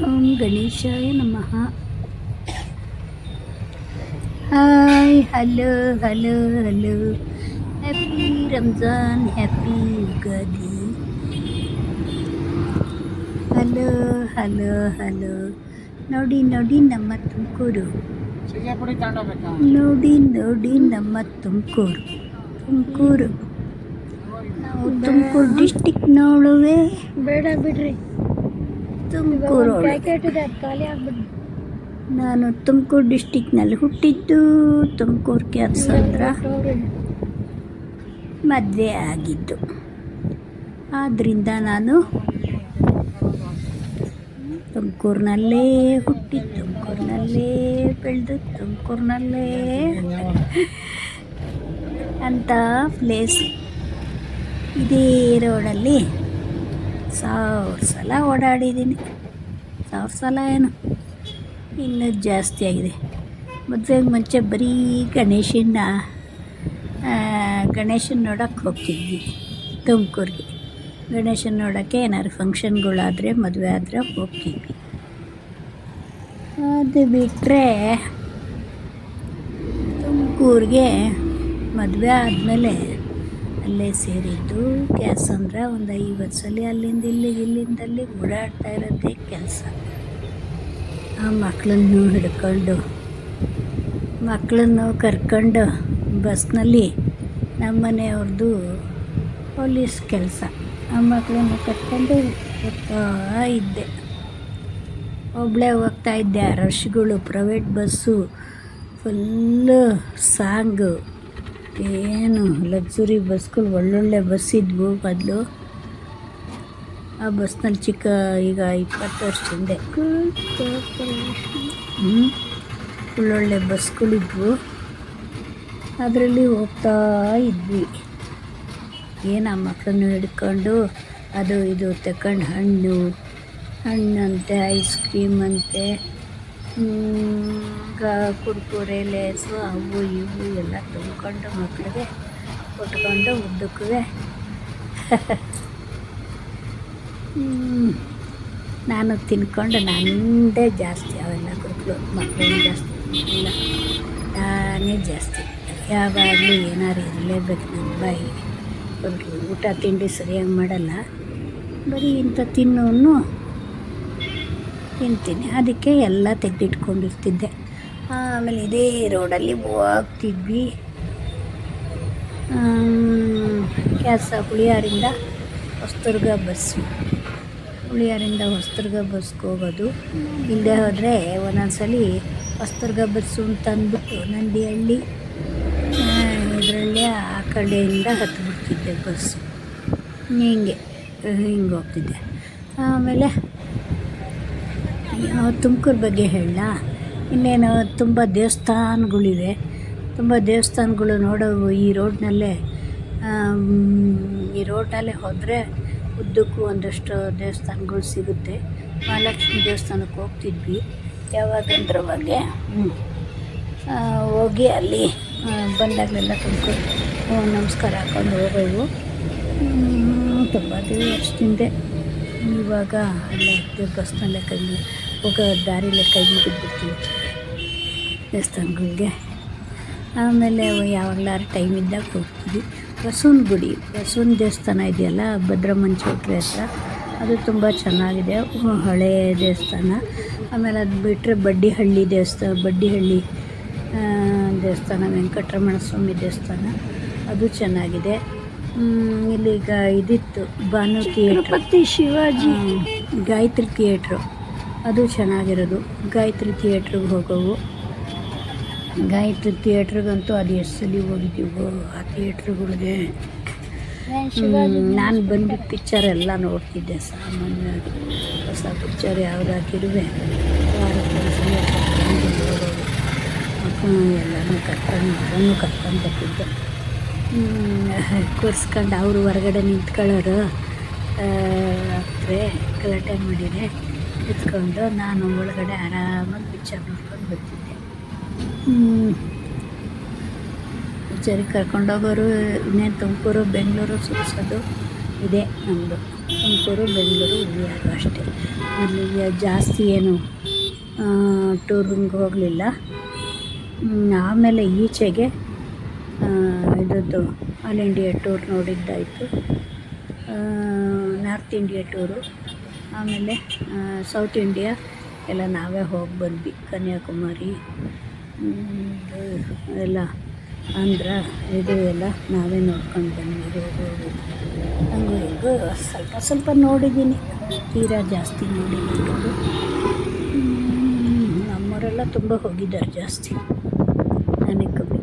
ಓಂ ಗಣೇಶಾಯ ನಮಃ. Hi, hello hello hello. Happy Ramzan, happy Ugadi. Hello hello hello. ನೋಡಿ ನೋಡಿ ನಮ್ಮ ತುಮಕೂರು, ನೋಡಿ ನೋಡಿ ನಮ್ಮ ತುಮಕೂರು. ತುಮಕೂರು ನಾವು ತುಮಕೂರು ಡಿಸ್ಟಿಕ್ನವಳುವೆ. ಬೇಡ ಬಿಡ್ರಿ, ತುಮಕೂರು ಪ್ಯಾಕೆಟ್ ಇದೆ, ಅದು ಖಾಲಿ ಆಗ್ಬಿಡ್ರಿ. ನಾನು ತುಮಕೂರು ಡಿಸ್ಟಿಕ್ನಲ್ಲಿ ಹುಟ್ಟಿದ್ದು, ತುಮಕೂರು ಕ್ಯಾತ್ಸಂದ್ರ ಮದುವೆ ಆಗಿದ್ದು. ಆದ್ದರಿಂದ ನಾನು ತುಮಕೂರಿನಲ್ಲೇ ಹುಟ್ಟಿ, ತುಮಕೂರಿನಲ್ಲೇ ಬೆಳೆದು, ತುಮಕೂರಿನಲ್ಲೇ ಅಂಥ ಪ್ಲೇಸ್. ಇದೇ ರೋಡಲ್ಲಿ 1000 ಸಲ ಓಡಾಡಿದ್ದೀನಿ. 1000 ಸಲ ಏನು, ಇನ್ನೂ ಜಾಸ್ತಿ ಆಗಿದೆ. ಮದುವೆಗೆ ಮುಂಚೆ ಬರೀ ಗಣೇಶನ ನೋಡೋಕ್ಕೆ ಹೋಗ್ತಿದ್ವಿ ತುಮಕೂರಿಗೆ. ಗಣೇಶನ ನೋಡೋಕ್ಕೆ ಏನಾದ್ರು ಫಂಕ್ಷನ್ಗಳಾದರೆ, ಮದುವೆ ಆದರೆ ಹೋಗ್ತಿದ್ವಿ. ಅದು ಬಿಟ್ಟರೆ ತುಮಕೂರಿಗೆ ಮದುವೆ ಆದಮೇಲೆ ಅಲ್ಲೇ ಸೇರಿದ್ದು ಕ್ಯಾತ್ಸಂದ್ರ. ಒಂದು 50 ಸಲ ಅಲ್ಲಿಂದ ಇಲ್ಲಿಗೆ, ಇಲ್ಲಿಂದ ಅಲ್ಲಿಗೆ ಓಡಾಡ್ತಾ ಇರೋದೇ ಕೆಲಸ. ಆ ಮಕ್ಕಳನ್ನು ಕರ್ಕೊಂಡು ಬಸ್ನಲ್ಲಿ, ನಮ್ಮನೆಯವ್ರದ್ದು ಪೊಲೀಸ್ ಕೆಲಸ. ಆ ಮಕ್ಕಳನ್ನು ಕರ್ಕೊಂಡು ಹೋಗ್ತಾ ಇದ್ದೆ. ಒಬ್ಬಳೇ ಹೋಗ್ತಾ ಇದ್ದೆ. ಆ ರಶ್ಗಳು, ಪ್ರೈವೇಟ್ ಬಸ್ಸು ಫುಲ್ಲು ಸಾಂಗು. ಏನು ಲಕ್ಸುರಿ ಬಸ್ಗಳು, ಒಳ್ಳೊಳ್ಳೆ ಬಸ್ ಇದ್ವು ಮೊದಲು. ಆ ಬಸ್ನಲ್ಲಿ ಈಗ 20 ವರ್ಷ ಹಿಂದೆ ಒಳ್ಳೊಳ್ಳೆ ಬಸ್ಗಳಿದ್ವು. ಅದರಲ್ಲಿ ಹೋಗ್ತಾ ಇದ್ವಿ. ಏನು ಆ ಮಕ್ಕಳನ್ನು ಹಿಡ್ಕೊಂಡು ಅದು ಇದು ತಗೊಂಡು, ಹಣ್ಣಂತೆ, ಐಸ್ ಕ್ರೀಮ್ ಅಂತೆ, ಕುರ್ಕುರೆ, ಲೇಸು, ಅವು ಇವು ಎಲ್ಲ ತುಂಬಿಕೊಂಡು ಮಕ್ಕಳಿಗೆ ಕೊಟ್ಕೊಂಡು ಉದ್ದಕ್ಕೂ ನಾನು ತಿನ್ಕೊಂಡು, ನಂದೇ ಜಾಸ್ತಿ. ಅವೆಲ್ಲ ಮಕ್ಕಳೇನು ಜಾಸ್ತಿ ಇಲ್ಲ, ನಾನೇ ಜಾಸ್ತಿ. ಯಾವಾಗಲೂ ಏನಾರು ಇರಲೇಬೇಕು ನನ್ನ ಬಾಯಿಗೆ. ಊಟ ತಿಂಡಿ ಸರಿಯಾಗಿ ಮಾಡಲ್ಲ, ಬರೀ ಇಂಥ ತಿನ್ನೋನು ತಿಂತೀನಿ. ಅದಕ್ಕೆ ಎಲ್ಲ ತೆಗೆದಿಟ್ಕೊಂಡಿರ್ತಿದ್ದೆ. ಆಮೇಲೆ ಇದೇ ರೋಡಲ್ಲಿ ಹೋಗ್ತಿದ್ವಿ. ಹುಳಿಯಾರಿಂದ ಹೊಸದುರ್ಗ ಬಸ್ಸು, ಹುಳಿಯಾರಿಂದ ಹೊಸದುರ್ಗ ಬಸ್ಗೆ ಹೋಗೋದು. ಇಲ್ಲದೆ ಹೋದರೆ ಒಂದೊಂದ್ಸಲ ಹೊಸದುರ್ಗ ಬಸ್ಸು ಅಂತ ಅಂದ್ಬಿಟ್ಟು ನಂದಿಹಳ್ಳಿ ಇದರಲ್ಲೇ ಆ ಕಡೆಯಿಂದ ಹತ್ತಿಬಿಡ್ತಿದ್ದೆ ಬಸ್ಸು. ಹಿಂಗೆ ಹೋಗ್ತಿದ್ದೆ. ಆಮೇಲೆ ತುಮಕೂರು ಬಗ್ಗೆ ಹೇಳಲ್ಲ, ಇನ್ನೇನು ತುಂಬ ದೇವಸ್ಥಾನಗಳಿವೆ. ತುಂಬ ದೇವಸ್ಥಾನಗಳು ನೋಡೋವು ಈ ರೋಡ್ನಲ್ಲೇ ಹೋದರೆ ಉದ್ದಕ್ಕೂ ಒಂದಷ್ಟು ದೇವಸ್ಥಾನಗಳು ಸಿಗುತ್ತೆ. ಮಹಾಲಕ್ಷ್ಮಿ ದೇವಸ್ಥಾನಕ್ಕೆ ಹೋಗ್ತಿದ್ವಿ ಯಾವಾಗಂದ್ರೆ ಅವಾಗೆ. ಹೋಗಿ ಅಲ್ಲಿ ಬಂದಾಗಲೆಲ್ಲ ತುಮಕೂರು ನಮಸ್ಕಾರ ಹಾಕ್ಕೊಂಡು ಹೋಗೋವು. ತುಂಬ ವರ್ಷದಿಂದ. ಇವಾಗ ಅಲ್ಲೇ ಬಸ್ನಲ್ಲೇ ಹೋಗೋ ದಾರಿಲೇ ಕೈ ಮುಗಿದ್ಬಿಡ್ತೀವಿ ದೇವಸ್ಥಾನಗಳಿಗೆ. ಆಮೇಲೆ ಯಾವಾಗಲಾರು ಟೈಮ್ ಇದ್ದಾಗ ಹೋಗ್ತೀವಿ. ಬಸವನ ಗುಡಿ, ಬಸವನ ದೇವಸ್ಥಾನ ಇದೆಯಲ್ಲ ಭದ್ರಮ್ಮನ ಚೌಟ್ರಿ ಹತ್ರ, ಅದು ತುಂಬ ಚೆನ್ನಾಗಿದೆ, ಹಳೆಯ ದೇವಸ್ಥಾನ. ಆಮೇಲೆ ಅದು ಬಿಟ್ಟರೆ ಬಡ್ಡಿಹಳ್ಳಿ ದೇವಸ್ಥಾನ, ವೆಂಕಟರಮಣ ಸ್ವಾಮಿ ದೇವಸ್ಥಾನ, ಅದು ಚೆನ್ನಾಗಿದೆ. ಇಲ್ಲಿಗ ಇದಿತ್ತು ಭಾನು ಥಿಯೇಟ್ರ್, ಶಿವಾಜಿ, ಗಾಯತ್ರಿ ಥಿಯೇಟ್ರು, ಅದು ಚೆನ್ನಾಗಿರೋದು. ಗಾಯತ್ರಿ ಥಿಯೇಟ್ರಿಗೆ ಹೋಗೋವು. ಗಾಯತ್ರಿ ಥಿಯೇಟ್ರಿಗಂತೂ ಅದು ಎಷ್ಟು ಸಲ ಹೋಗಿದ್ದೀವೋ ಆ ಥಿಯೇಟ್ರುಗಳಿಗೆ. ನಾನು ಬಂದ್ಬಿಟ್ಟು ಪಿಕ್ಚರ್ ಎಲ್ಲ ನೋಡ್ತಿದ್ದೆ ಸಾಮಾನ್ಯವಾಗಿ. ಹೊಸ ಪಿಕ್ಚರ್ ಯಾವ್ದು ಹಾಕಿರುವೆ ವಾರಕ್ಕೊಂದ್ಸಲ ಹೋಗೋದು. ಎಲ್ಲನೂ ಕರ್ಕೊಂಡು ಬರ್ತಿದ್ದೆ. ಕೂರಿಸ್ಕೊಂಡು ಅವರು ಹೊರಗಡೆ ನಿಂತ್ಕೊಳ್ಳೋರು. ಆದರೆ ಗಲಾಟೆ ಮಾಡಿದರೆ ನಿಂತ್ಕೊಂಡು ನಾನು ಒಳಗಡೆ ಆರಾಮಾಗಿ ಪಿಕ್ಚರ್ ನೋಡ್ಕೊಂಡು ಬರ್ತಿದ್ದೆ. ಪಿಕ್ಚರಿಗೆ ಕರ್ಕೊಂಡೋಗೋರು. ಇನ್ನೇನು ತುಮಕೂರು ಬೆಂಗಳೂರು ಸುರಿಸೋದು. ಇದೆ ನಮ್ಮದು ತುಮಕೂರು ಬೆಂಗಳೂರು ಉಳಿಯಾರು ಅಷ್ಟೇ. ಅಲ್ಲಿ ಜಾಸ್ತಿ ಏನು ಟೂರಿಂಗ್ ಹೋಗಲಿಲ್ಲ. ಆಮೇಲೆ ಈಚೆಗೆ ಇದ್ದದ್ದು ಆಲ್ ಇಂಡಿಯಾ ಟೂರ್ ನೋಡಿದ್ದಾಯಿತು, ನಾರ್ತ್ ಇಂಡಿಯಾ ಟೂರು, ಆಮೇಲೆ ಸೌತ್ ಇಂಡಿಯಾ ಎಲ್ಲ ನಾವೇ ಹೋಗಿ ಬಂದ್ವಿ. ಕನ್ಯಾಕುಮಾರಿ ಎಲ್ಲ ಆಂಧ್ರ ಇದು ಎಲ್ಲ ನಾವೇ ನೋಡ್ಕೊಂಡು ಬಂದ್ವಿ. ಹಂಗೂ ಹಿಂಗೂ ಸ್ವಲ್ಪ ಸ್ವಲ್ಪ ನೋಡಿದ್ದೀನಿ, ತೀರಾ ಜಾಸ್ತಿ ನೋಡಿದ್ದೀನಿ. ನಮ್ಮವರೆಲ್ಲ ತುಂಬ ಹೋಗಿದ್ದಾರೆ ಜಾಸ್ತಿ, ನನಗೆ ಕಮ್ಮಿ.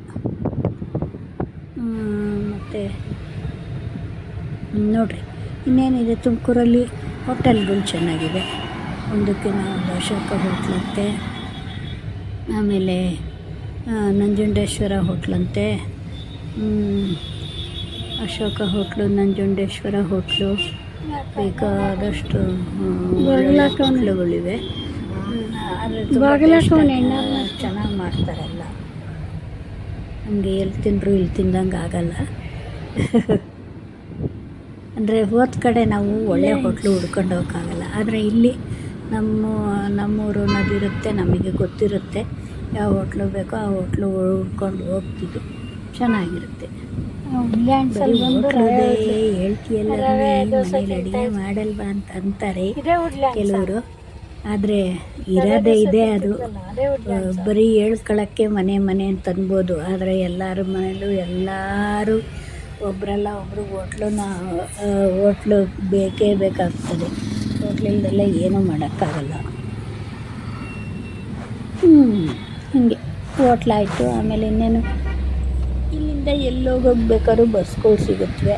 ಮತ್ತು ನೋಡಿರಿ ಇನ್ನೇನಿದೆ ತುಮಕೂರಲ್ಲಿ ಹೋಟೆಲ್ಗಳು ಚೆನ್ನಾಗಿದೆ. ಒಂದಕ್ಕಿಂತ ಒಂದು ಅಶೋಕ ಹೋಟ್ಲಂತೆ, ಆಮೇಲೆ ನಂಜುಂಡೇಶ್ವರ ಹೋಟ್ಲಂತೆ, ಅಶೋಕ ಹೋಟ್ಲು, ನಂಜುಂಡೇಶ್ವರ ಹೋಟ್ಲು, ಬೇಕಾದಷ್ಟು ಹೋಟ್ಲುಗಳಿವೆ. ಆದರೆ ಚೆನ್ನಾಗಿ ಮಾಡ್ತಾರಲ್ಲ, ನಮಗೆ ಎಲ್ಲಿ ತಿಂದರೂ ಇಲ್ಲಿ ತಿಂದಂಗೆ ಆಗಲ್ಲ. ಅಂದರೆ ಹೋದ ಕಡೆ ನಾವು ಒಳ್ಳೆ ಹೋಟ್ಲು ಹುಡ್ಕೊಂಡು ಹೋಗೋಕ್ಕಾಗಲ್ಲ. ಆದರೆ ಇಲ್ಲಿ ನಮ್ಮೂರು ಅನ್ನೋದಿರುತ್ತೆ, ನಮಗೆ ಗೊತ್ತಿರುತ್ತೆ ಯಾವ ಹೋಟ್ಲು ಬೇಕೋ ಆ ಹೋಟ್ಲು ಹುಡ್ಕೊಂಡು ಹೋಗ್ತಿದ್ದು ಚೆನ್ನಾಗಿರುತ್ತೆ. ಹೇಳ್ತೀಯಲ್ಲ ಮನೇಲಿ ಅಡುಗೆ ಮಾಡಲ್ವಾ ಅಂತ ಅಂತಾರೆ ಕೆಲವರು, ಆದರೆ ಇರೋದೇ ಇದೆ. ಅದು ಬರೀ ಹೇಳ್ಕೊಳಕ್ಕೆ ಮನೆ ಅಂತ ಅನ್ಬೋದು, ಆದರೆ ಎಲ್ಲರ ಮನೇಲೂ ಎಲ್ಲರೂ ಒಬ್ಬರಲ್ಲ ಒಬ್ಬರು ಹೋಟ್ಲು ಬೇಕೇ ಬೇಕಾಗ್ತದೆ. ಹೋಟ್ಲಿಲ್ದೆಲ್ಲ ಏನೂ ಮಾಡೋಕ್ಕಾಗಲ್ಲ. ಹೀಗೆ ಹೋಟ್ಲಾಯಿತು. ಆಮೇಲೆ ಇನ್ನೇನು ಇಲ್ಲಿಂದ ಎಲ್ಲೋಗೋಗಿ ಬೇಕಾದ್ರೂ ಬಸ್ಗಳು ಸಿಗುತ್ತವೆ.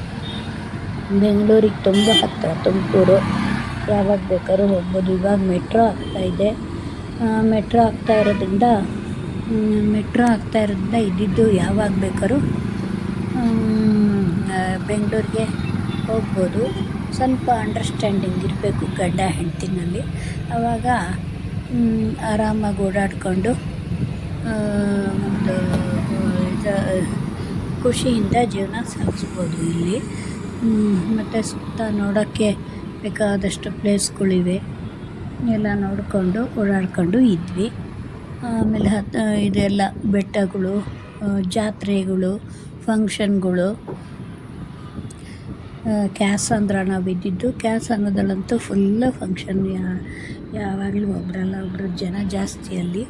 ಬೆಂಗಳೂರಿಗೆ ತುಂಬ ಹತ್ತಿರ ತುಮಕೂರು, ಯಾವಾಗ ಬೇಕಾದ್ರೂ ಹೋಗ್ಬೋದು. ಇವಾಗ ಮೆಟ್ರೋ ಆಗ್ತಾಯಿದೆ. ಮೆಟ್ರೋ ಆಗ್ತಾಯಿರೋದ್ರಿಂದ ಇದ್ದಿದ್ದು ಯಾವಾಗ ಬೇಕಾದ್ರೂ ಬೆಂಗಳೂರಿಗೆ ಹೋಗ್ಬೋದು. ಸ್ವಲ್ಪ ಅಂಡರ್ಸ್ಟ್ಯಾಂಡಿಂಗ್ ಇರಬೇಕು ಗಂಡ ಹೆಂಡ್ತಿನಲ್ಲಿ, ಆವಾಗ ಆರಾಮಾಗಿ ಓಡಾಡಿಕೊಂಡು ಒಂದು ಖುಷಿಯಿಂದ ಜೀವನ ಸಾಗಿಸ್ಬೋದು ಇಲ್ಲಿ. ಮತ್ತು ಸುತ್ತ ನೋಡೋಕ್ಕೆ ಬೇಕಾದಷ್ಟು ಪ್ಲೇಸ್ಗಳಿವೆ, ಎಲ್ಲ ನೋಡಿಕೊಂಡು ಓಡಾಡ್ಕೊಂಡು ಇದ್ವಿ. ಆಮೇಲೆ ಇದೆಲ್ಲ ಬೆಟ್ಟಗಳು, ಜಾತ್ರೆಗಳು, ಫಂಕ್ಷನ್ಗಳು. ಕ್ಯಾತ್ಸಂದ್ರ ನಾವು ಇದ್ದಿದ್ದು, ಕ್ಯಾತ್ಸಂದ್ರದಲ್ಲಂತೂ ಫುಲ್ಲು ಫಂಕ್ಷನ್. ಯಾವಾಗಲೂ ಒಬ್ಬರಲ್ಲ ಒಬ್ಬರು ಜನ ಜಾಸ್ತಿ ಅಲ್ಲಿ,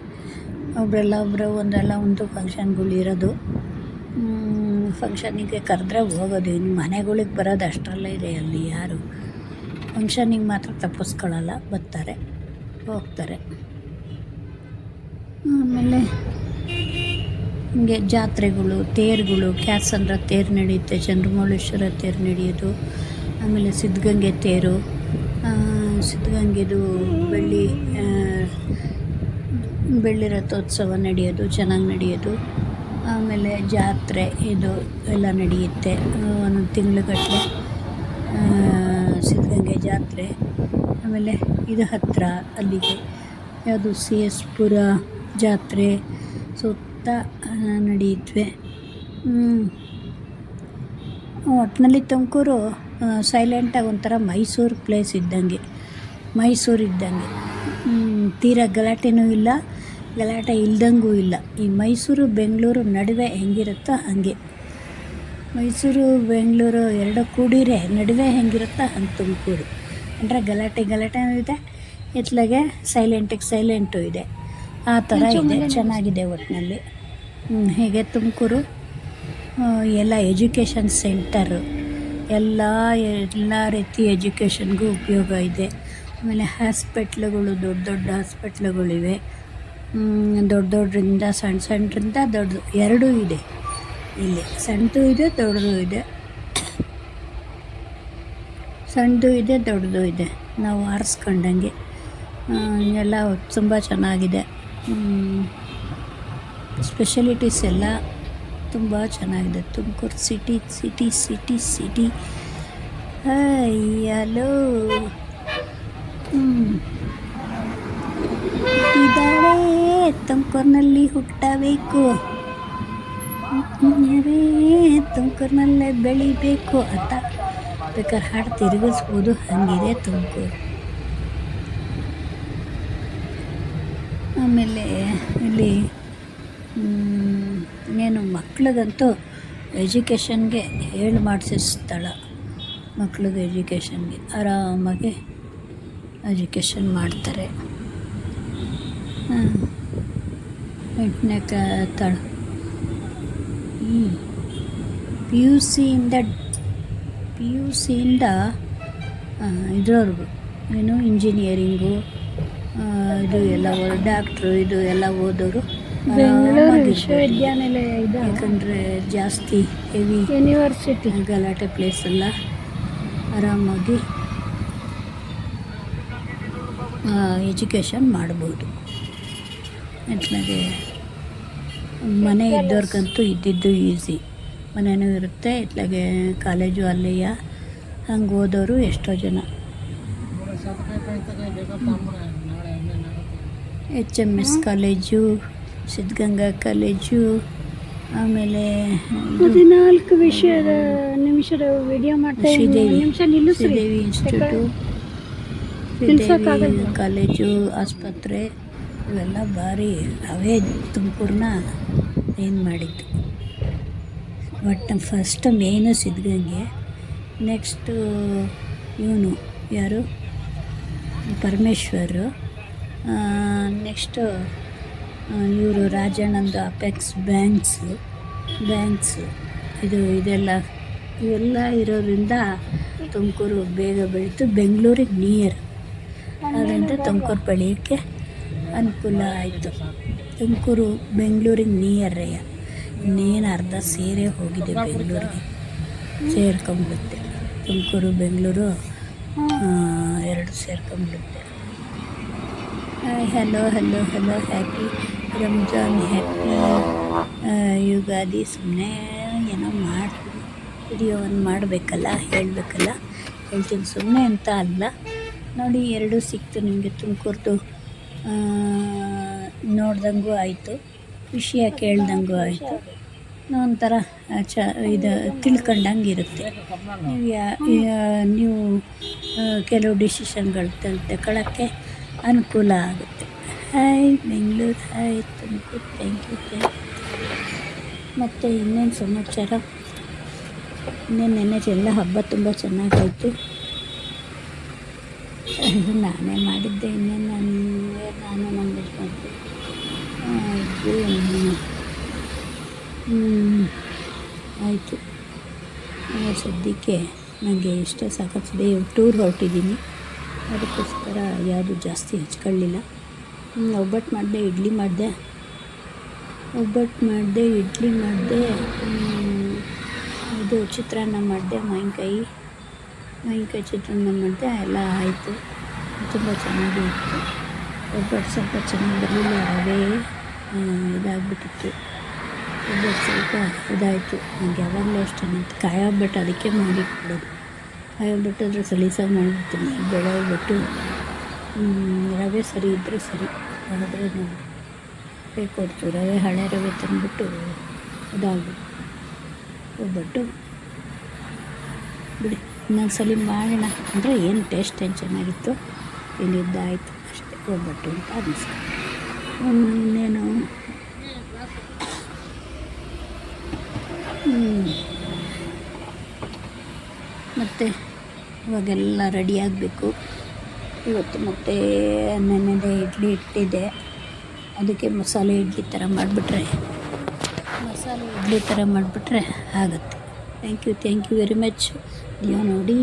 ಒಂದಲ್ಲ ಒಂದು ಫಂಕ್ಷನ್ಗಳು ಇರೋದು. ಫಂಕ್ಷನಿಗೆ ಕರೆದ್ರೆ ಹೋಗೋದು, ಇನ್ನು ಮನೆಗಳಿಗೆ ಬರೋದು ಅಷ್ಟರಲ್ಲೇ ಇದೆ. ಅಲ್ಲಿ ಯಾರು ಫಂಕ್ಷನಿಗೆ ಮಾತ್ರ ತಪ್ಪಿಸ್ಕೊಳ್ಳಲ್ಲ, ಬರ್ತಾರೆ ಹೋಗ್ತಾರೆ. ಆಮೇಲೆ ಹಿಂಗೆ ಜಾತ್ರೆಗಳು, ತೇರುಗಳು, ಕ್ಯಾತ್ಸಂದ್ರ ತೇರು ನಡೆಯುತ್ತೆ, ಚಂದ್ರಮೌಳೇಶ್ವರ ತೇರು ನಡೆಯೋದು. ಆಮೇಲೆ ಸಿದ್ಧಗಂಗೆ ತೇರು, ಸಿದ್ಧಗಂಗೆದು ಬೆಳ್ಳಿ ರಥೋತ್ಸವ ನಡೆಯೋದು, ಚೆನ್ನಾಗಿ ನಡೆಯೋದು. ಆಮೇಲೆ ಜಾತ್ರೆ ಇದು ಎಲ್ಲ ನಡೆಯುತ್ತೆ ಒಂದು ತಿಂಗಳುಗಟ್ಟಲೆ, ಸಿದ್ಧಗಂಗೆ ಜಾತ್ರೆ. ಆಮೇಲೆ ಇದು ಹತ್ತಿರ ಅಲ್ಲಿಗೆ ಯಾವುದು CS ಪುರ ಜಾತ್ರೆ ಸುತ್ತ ನಡೆಯುತ್ತವೆ. ಒಟ್ಟಿನಲ್ಲಿ ತುಮಕೂರು ಸೈಲೆಂಟಾಗಿ ಒಂಥರ ಮೈಸೂರು ಪ್ಲೇಸ್ ಇದ್ದಂಗೆ, ತೀರಾ ಗಲಾಟೆನೂ ಇಲ್ಲ, ಗಲಾಟೆ ಇಲ್ದಂಗೂ ಇಲ್ಲ. ಈ ಮೈಸೂರು ಬೆಂಗಳೂರು ನಡುವೆ ಹೆಂಗಿರುತ್ತೋ ಹಾಗೆ, ಮೈಸೂರು ಬೆಂಗಳೂರು ಎರಡು ಕೂಡಿರೆ ನಡುವೆ ಹೆಂಗಿರುತ್ತೋ ಹಂಗೆ ತುಮಕೂರು. ಅಂದರೆ ಗಲಾಟೆನೂ ಇದೆ, ಇತ್ಲಾಗೆ ಸೈಲೆಂಟು ಇದೆ, ಆ ಥರ ಇದೆ. ಚೆನ್ನಾಗಿದೆ ಒಟ್ಟಿನಲ್ಲಿ. ಹೀಗೆ ತುಮಕೂರು ಎಲ್ಲ ಎಜುಕೇಷನ್ ಸೆಂಟರು, ಎಲ್ಲ ರೀತಿ ಎಜುಕೇಷನ್ಗೂ ಉಪಯೋಗ ಇದೆ. ಆಮೇಲೆ ಹಾಸ್ಪಿಟ್ಲುಗಳು, ದೊಡ್ಡ ಹಾಸ್ಪಿಟ್ಲುಗಳಿವೆ. ದೊಡ್ಡದ್ರಿಂದ ಸಣ್ಣದ್ರಿಂದ ದೊಡ್ಡದು ಎರಡೂ ಇದೆ ಇಲ್ಲಿ. ಸಣ್ಣದು ಇದೆ, ದೊಡ್ಡದು ಇದೆ. ಸಣ್ಣದು ಇದೆ, ದೊಡ್ಡದು ಇದೆ, ನಾವು ಆರಿಸ್ಕೊಂಡಂಗೆ. ಎಲ್ಲ ತುಂಬ ಚೆನ್ನಾಗಿದೆ. ಸ್ಪೆಷಲಿಟೀಸ್ ಎಲ್ಲ ತುಂಬ ಚೆನ್ನಾಗಿದೆ. ತುಮಕೂರು ಸಿಟಿ ಹಲೋ ಹುಟ್ಟಿದಾಳೆ ತುಮಕೂರಿನಲ್ಲಿ ಹುಟ್ಟಬೇಕು, ತುಮಕೂರಿನಲ್ಲೇ ಬೆಳಿಬೇಕು ಅಂತ ಬೇಕಾದ್ರೆ ಹಾಡು ತಿರುಗಿಸ್ಬೋದು, ಹಾಗಿದೆ ತುಮಕೂರು. ಆಮೇಲೆ ಇಲ್ಲಿ ಏನು ಮಕ್ಳಿಗಂತೂ ಎಜುಕೇಷನ್ಗೆ ಹೇಳಿ ಮಾಡಿಸೋ ಸ್ಥಳ. ಮಕ್ಳಿಗೆ ಎಜುಕೇಷನ್ಗೆ ಆರಾಮಾಗಿ ಎಜುಕೇಷನ್ ಮಾಡ್ತಾರೆ. 8ನೇ ತಳ ಪಿ ಯು ಸಿಯಿಂದ ಇದ್ರವ್ರಿಗೂ ಏನು ಇಂಜಿನಿಯರಿಂಗು ಇದು ಎಲ್ಲ ಡಾಕ್ಟ್ರು ಇದು ಎಲ್ಲ ಓದೋರು ಬೆಂಗಳೂರು ವಿಶ್ವವಿದ್ಯಾನಿಲಯ ಇದೆ. ಯಾಕಂದರೆ ಜಾಸ್ತಿ ಹೆವಿ ಯೂನಿವರ್ಸಿಟಿ ಗಲಾಟೆ ಪ್ಲೇಸ್ ಎಲ್ಲ ಆರಾಮಾಗಿ ಎಜುಕೇಷನ್ ಮಾಡ್ಬೋದು. ಅట్లాಗೆ ಮನೆ ಇದ್ದವ್ರಿಗಂತೂ ಇದ್ದಿದ್ದು ಈಸಿ, ಮನೆಯೂ ಇರುತ್ತೆ, ಇತ್ಲಾಗೆ ಕಾಲೇಜು ಅಲ್ಲಿಯ ಹಂಗೆ ಓದೋರು ಎಷ್ಟೋ ಜನ. HMS ಕಾಲೇಜು, ಸಿದ್ಧಗಂಗಾ ಕಾಲೇಜು, ಆಮೇಲೆ 14 ನಿಮಿಷದ ವಿಡಿಯೋ ಮಾಡ್ತಾ ಶ್ರೀದೇವಿ ನಿಲ್ಲಿಸ್ರಿ. ಶ್ರೀದೇವಿ ಇನ್ಸ್ಟಿಟ್ಯೂಟು, ಶ್ರೀದೇವಿ ಕಾಲೇಜು, ಆಸ್ಪತ್ರೆ ಇವೆಲ್ಲ ಭಾರಿ ಅವೇ ತುಮಕೂರನ್ನ ಏನು ಮಾಡಿದ್ದು. ಒಟ್ಟು ಫಸ್ಟ್ ಮೇನು ಸಿದ್ಧಗಂಗೆ, ನೆಕ್ಸ್ಟು ಇವನು ಯಾರು ಪರಮೇಶ್ವರು, ನೆಕ್ಸ್ಟು ಇವರು ರಾಜಣ್ಣಂದು ಅಪೆಕ್ಸ್ ಬ್ಯಾಂಕ್ಸು ಇದೆಲ್ಲ ಇವೆಲ್ಲ ಇರೋದ್ರಿಂದ ತುಮಕೂರು ಬೇಗ ಬೆಳೀತು. ಬೆಂಗಳೂರಿಗೆ ನಿಯರ್, ಅದರಿಂದ ತುಮಕೂರು ಬೆಳೆಯೋಕ್ಕೆ ಅನುಕೂಲ ಆಯಿತು. ತುಮಕೂರು ಬೆಂಗಳೂರಿಗೆ ನಿಯರ್ರೆಯ, ಇನ್ನೇನು ಅರ್ಧ ಸೇರೇ ಹೋಗಿದೆ ಬೆಂಗಳೂರಿಗೆ, ಸೇರ್ಕೊಂಬಿಡುತ್ತೆ. ತುಮಕೂರು ಬೆಂಗಳೂರು 2 ಸೇರ್ಕೊಂಬಿಡುತ್ತೆ. Hello happy Ramzan, happy Ugadi. ಸುಮ್ಮನೆ ಏನೋ ವಿಡಿಯೋವನ್ನು ಮಾಡಬೇಕಲ್ಲ, ಹೇಳಬೇಕಲ್ಲ, ಹೇಳ್ತೀನಿ. ಸುಮ್ಮನೆ ಅಂತ ಅಲ್ಲ, ನೋಡಿ 2 ಸಿಕ್ತು ನಿಮಗೆ. ತುಮಕೂರ್ದು ನೋಡ್ದಂಗೂ ಆಯಿತು, ವಿಷಯ ಕೇಳ್ದಂಗೂ ಆಯಿತು, ಒಂಥರ ಇದು ತಿಳ್ಕೊಂಡಂಗೆ ಇರುತ್ತೆ. ನೀವು ಕೆಲವು ಡಿಸಿಷನ್ಗಳು ತಗೊಳ್ಳೋಕ್ಕೆ ಅನುಕೂಲ ಆಗುತ್ತೆ. Hi Bengaluru, hi Tumakuru, thank you. ಮತ್ತು ಇನ್ನೇನು ಸಮಾಚಾರ? ನೆನ್ನೆ ಎಲ್ಲ ಹಬ್ಬ ತುಂಬ ಚೆನ್ನಾಗಾಯಿತು. ನಾನೇ ಮಾಡಿದ್ದೆ, ಇನ್ನೇನು ನಾನು ನನ್ನ ಯಜಮಾನ್ರು ಆಯಿತು. ಸದ್ಯಕ್ಕೆ ನನಗೆ ಇಷ್ಟ ಸಾಕಾಗ್ತದೆ. ಟೂರ್ ಹೊರಟಿದ್ದೀನಿ, ಅದಕ್ಕೋಸ್ಕರ ಯಾವುದು ಜಾಸ್ತಿ ಹಚ್ಕೊಳ್ಳಿಲ್ಲ. ಒಬ್ಬಟ್ಟು ಮಾಡಿದೆ, ಇಡ್ಲಿ ಮಾಡಿದೆ, ಇದು ಚಿತ್ರಾನ್ನ ಮಾಡಿದೆ, ಮಾವಿನಕಾಯಿ ಚಿತ್ರಾನ್ನ ಮಾಡಿದೆ, ಎಲ್ಲ ಆಯಿತು. ತುಂಬ ಚೆನ್ನಾಗಿ ಇತ್ತು. ಒಬ್ಬಟ್ಟು ಸ್ವಲ್ಪ ಚೆನ್ನಾಗಿ ಬರಲಿಲ್ಲ, ರವೆ ಇದಾಗ್ಬಿಟ್ಟಿತ್ತು. ಒಬ್ಬಟ್ಟು ಸ್ವಲ್ಪ ಇದಾಯಿತು. ನನಗೆ ಯಾವಾಗಲೂ ಅಷ್ಟೇ ಕಾಯಿ ಒಬ್ಬಟ್ಟು ಅದಕ್ಕೆ ಮಾಡಿಟ್ಬಿಡೋದು. ಕಾಯಿ ಒಬ್ಬಟ್ಟಾದರೆ ಸಲೀಸಾಗಿ ಮಾಡಿಬಿಡ್ತೀನಿ. ಬೆಳೆ ಒಬ್ಬಟ್ಟು ರವೆ ಸರಿ ಇದ್ದರೆ ಸರಿ, ಆದರೆ ನಾವು ಬೇಕೊಡ್ತು ರವೆ, ಹಳೆ ರವೆ ತಂದುಬಿಟ್ಟು ಇದಾಗ್ಬಿಟ್ಟು ಒಬ್ಬಟ್ಟು ಬಿಡಿ. ಇನ್ನೊಂದು ಸಲ ಮಾಡೋಣ ಅಂದರೆ ಏನು ಟೇಸ್ಟ್ ಏನು ಚೆನ್ನಾಗಿತ್ತು, ಇಲ್ಲಿದ್ದಾಯಿತು ಅಷ್ಟೇ. ಒಬ್ಬಟ್ಟು ಅಂತ ಅನ್ನಿಸ್ತು. ಇನ್ನೇನು ಮತ್ತು ಇವಾಗೆಲ್ಲ ರೆಡಿ ಆಗಬೇಕು. ಇವತ್ತು ಮತ್ತು ನೆನ್ನೆದೆ ಇಡ್ಲಿ ಇಟ್ಟಿದ್ದೆ, ಅದಕ್ಕೆ ಮಸಾಲೆ ಇಡ್ಲಿ ಥರ ಮಾಡಿಬಿಟ್ರೆ ಆಗುತ್ತೆ. Thank you very much. ನೀವು ನೋಡಿ